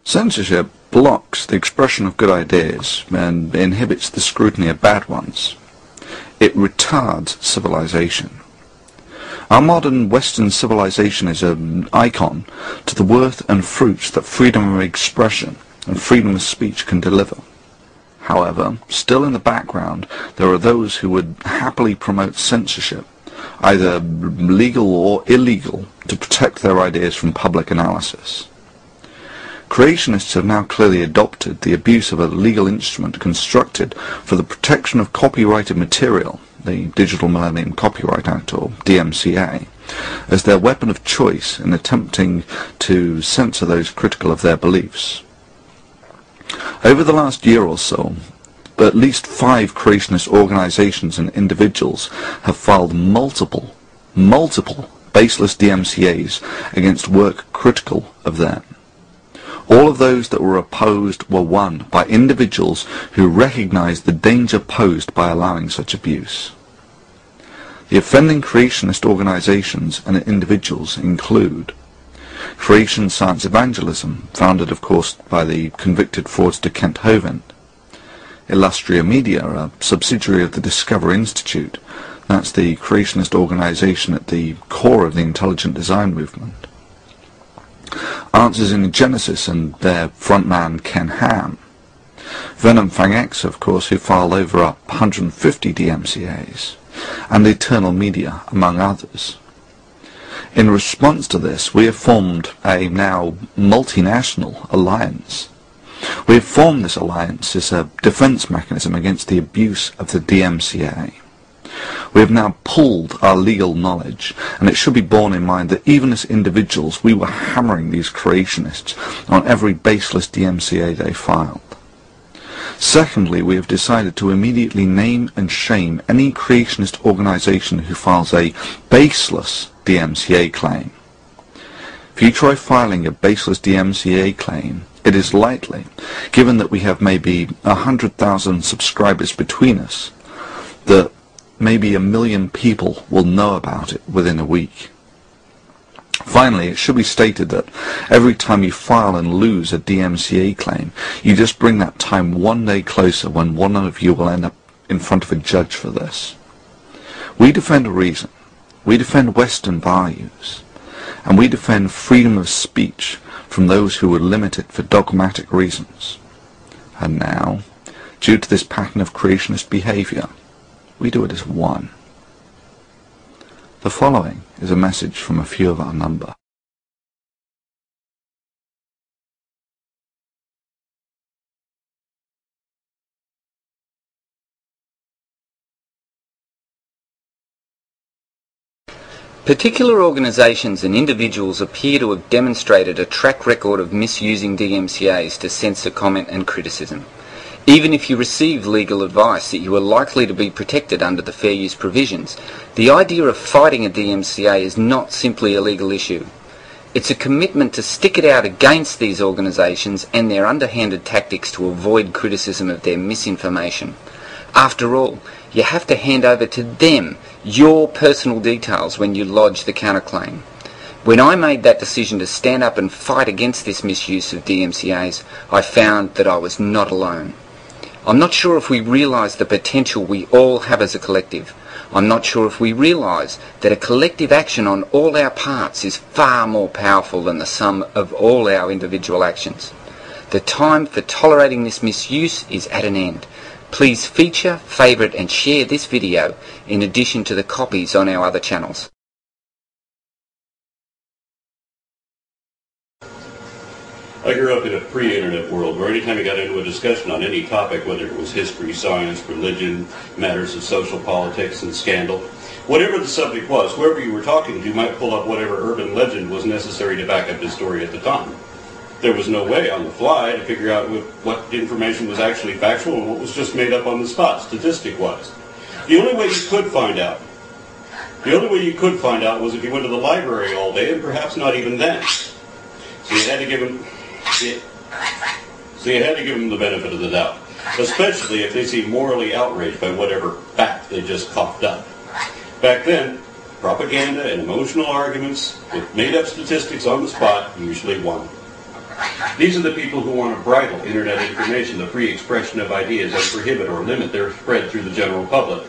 Censorship blocks the expression of good ideas and inhibits the scrutiny of bad ones. It retards civilization. Our modern Western civilization is an icon to the worth and fruits that freedom of expression and freedom of speech can deliver. However, still in the background, there are those who would happily promote censorship, either legal or illegal, to protect their ideas from public analysis. Creationists have now clearly adopted the abuse of a legal instrument constructed for the protection of copyrighted material, the Digital Millennium Copyright Act, or DMCA, as their weapon of choice in attempting to censor those critical of their beliefs. Over the last year or so, at least 5 creationist organizations and individuals have filed multiple baseless DMCAs against work critical of them. All of those that were opposed were won by individuals who recognized the danger posed by allowing such abuse. The offending creationist organizations and individuals include Creation Science Evangelism, founded of course by the convicted fraudster Kent Hovind; Illustria Media, a subsidiary of the Discover Institute, that's the creationist organization at the core of the intelligent design movement; Answers in Genesis and their frontman Ken Ham; Venom Fang X, of course, who filed over 150 DMCAs; and Eternal Media, among others. In response to this, we have formed a now multinational alliance. We have formed this alliance as a defense mechanism against the abuse of the DMCA. We have now pooled our legal knowledge, and it should be borne in mind that even as individuals we were hammering these creationists on every baseless DMCA they filed. Secondly, we have decided to immediately name and shame any creationist organization who files a baseless DMCA claim. If you try filing a baseless DMCA claim, it is likely, given that we have maybe 100,000 subscribers between us, that maybe 1 million people will know about it within a week. Finally, it should be stated that every time you file and lose a DMCA claim, you just bring that time one day closer when one of you will end up in front of a judge for this. We defend reason, we defend Western values, and we defend freedom of speech from those who would limit it for dogmatic reasons. And now, due to this pattern of creationist behavior, we do it as one. The following is a message from a few of our number. Particular organisations and individuals appear to have demonstrated a track record of misusing DMCAs to censor comment and criticism. Even if you receive legal advice that you are likely to be protected under the fair use provisions, the idea of fighting a DMCA is not simply a legal issue. It's a commitment to stick it out against these organisations and their underhanded tactics to avoid criticism of their misinformation. After all, you have to hand over to them your personal details when you lodge the counterclaim. When I made that decision to stand up and fight against this misuse of DMCAs, I found that I was not alone. I'm not sure if we realise the potential we all have as a collective. I'm not sure if we realise that a collective action on all our parts is far more powerful than the sum of all our individual actions. The time for tolerating this misuse is at an end. Please feature, favourite and share this video in addition to the copies on our other channels. I grew up in a pre-internet world where anytime you got into a discussion on any topic, whether it was history, science, religion, matters of social politics and scandal, whatever the subject was, whoever you were talking to might pull up whatever urban legend was necessary to back up his story at the time. There was no way on the fly to figure out what information was actually factual and what was just made up on the spot, statistic-wise. The only way you could find out was if you went to the library all day, and perhaps not even then. So you had to give them the benefit of the doubt, especially if they seem morally outraged by whatever fact they just coughed up. Back then, propaganda and emotional arguments with made-up statistics on the spot usually won. These are the people who want to bridle internet information, the free expression of ideas, and prohibit or limit their spread through the general public.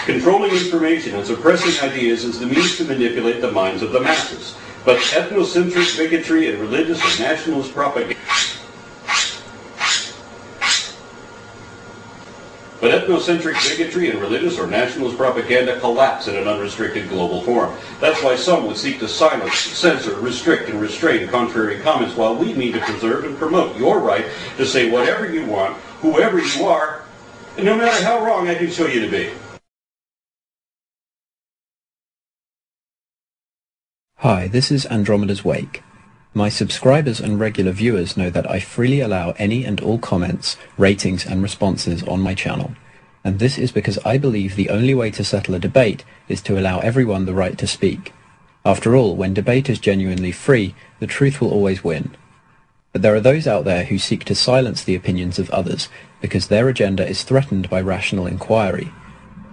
Controlling information and suppressing ideas is the means to manipulate the minds of the masses. But ethnocentric bigotry and religious or nationalist propaganda collapse in an unrestricted global forum. That's why some would seek to silence, censor, restrict, and restrain contrary comments, while we mean to preserve and promote your right to say whatever you want, whoever you are, and no matter how wrong I can show you to be. Hi, this is Andromeda's Wake. My subscribers and regular viewers know that I freely allow any and all comments, ratings and responses on my channel. And this is because I believe the only way to settle a debate is to allow everyone the right to speak. After all, when debate is genuinely free, the truth will always win. But there are those out there who seek to silence the opinions of others because their agenda is threatened by rational inquiry.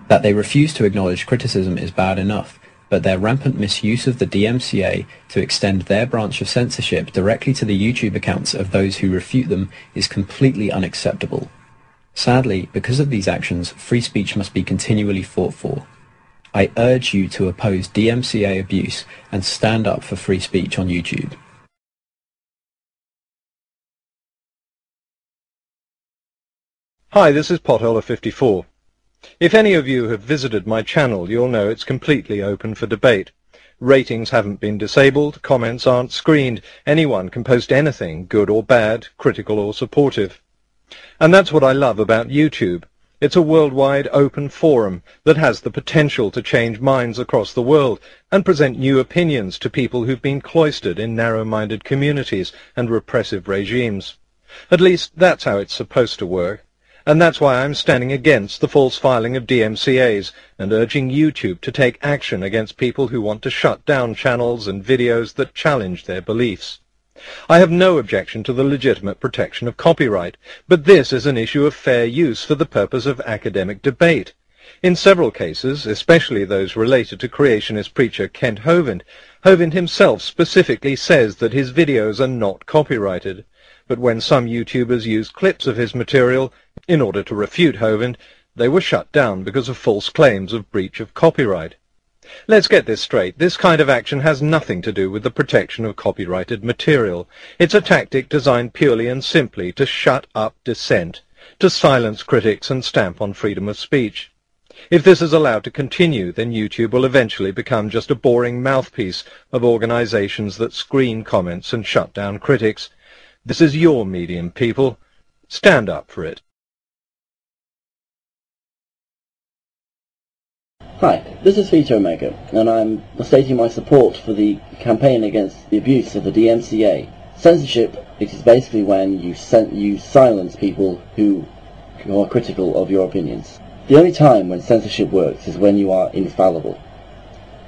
That they refuse to acknowledge criticism is bad enough, but their rampant misuse of the DMCA to extend their branch of censorship directly to the YouTube accounts of those who refute them is completely unacceptable. Sadly, because of these actions, free speech must be continually fought for. I urge you to oppose DMCA abuse and stand up for free speech on YouTube. Hi, this is Potholer54. If any of you have visited my channel, you'll know it's completely open for debate. Ratings haven't been disabled, comments aren't screened, anyone can post anything, good or bad, critical or supportive. And that's what I love about YouTube. It's a worldwide open forum that has the potential to change minds across the world and present new opinions to people who've been cloistered in narrow-minded communities and repressive regimes. At least that's how it's supposed to work. And that's why I'm standing against the false filing of DMCAs and urging YouTube to take action against people who want to shut down channels and videos that challenge their beliefs. I have no objection to the legitimate protection of copyright, but this is an issue of fair use for the purpose of academic debate. In several cases, especially those related to creationist preacher Kent Hovind, Hovind himself specifically says that his videos are not copyrighted. But when some YouTubers used clips of his material in order to refute Hovind, they were shut down because of false claims of breach of copyright. Let's get this straight. This kind of action has nothing to do with the protection of copyrighted material. It's a tactic designed purely and simply to shut up dissent, to silence critics and stamp on freedom of speech. If this is allowed to continue, then YouTube will eventually become just a boring mouthpiece of organizations that screen comments and shut down critics. This is your medium, people. Stand up for it. Hi, this is Vito Omega, and I'm stating my support for the campaign against the abuse of the DMCA. Censorship is basically when you silence people who are critical of your opinions. The only time when censorship works is when you are infallible.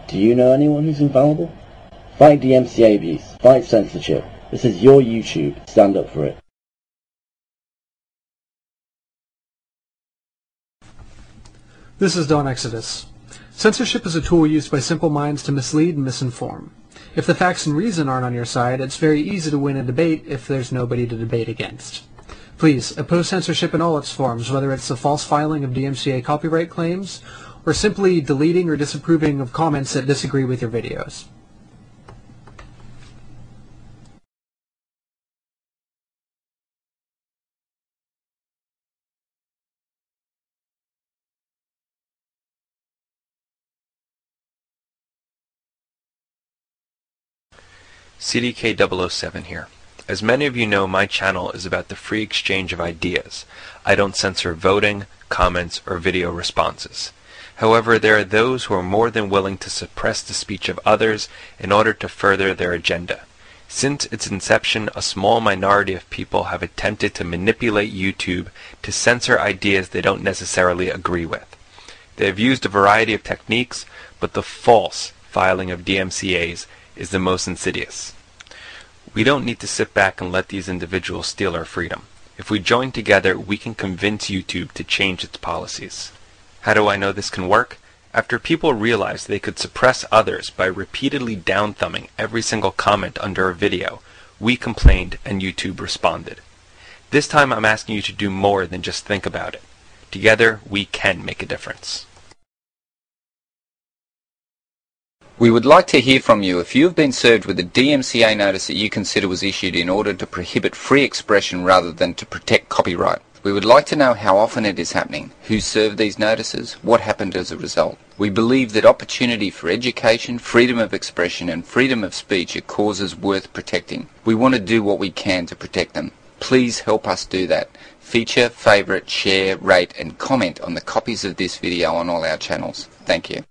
Do you know anyone who's infallible? Fight DMCA abuse. Fight censorship. This is your YouTube. Stand up for it. This is Don Exodus. Censorship is a tool used by simple minds to mislead and misinform. If the facts and reason aren't on your side, it's very easy to win a debate if there's nobody to debate against. Please, oppose censorship in all its forms, whether it's the false filing of DMCA copyright claims, or simply deleting or disapproving of comments that disagree with your videos. CDK007 here. As many of you know, my channel is about the free exchange of ideas. I don't censor voting, comments, or video responses. However, there are those who are more than willing to suppress the speech of others in order to further their agenda. Since its inception, a small minority of people have attempted to manipulate YouTube to censor ideas they don't necessarily agree with. They have used a variety of techniques, but the false filing of DMCAs is the most insidious. We don't need to sit back and let these individuals steal our freedom. If we join together, we can convince YouTube to change its policies. How do I know this can work? After people realized they could suppress others by repeatedly down-thumbing every single comment under a video, We complained and YouTube responded. This time I'm asking you to do more than just think about it. Together, we can make a difference. We would like to hear from you if you have been served with a DMCA notice that you consider was issued in order to prohibit free expression rather than to protect copyright. We would like to know how often it is happening, who served these notices, what happened as a result. We believe that opportunity for education, freedom of expression and freedom of speech are causes worth protecting. We want to do what we can to protect them. Please help us do that. Feature, favourite, share, rate and comment on the copies of this video on all our channels. Thank you.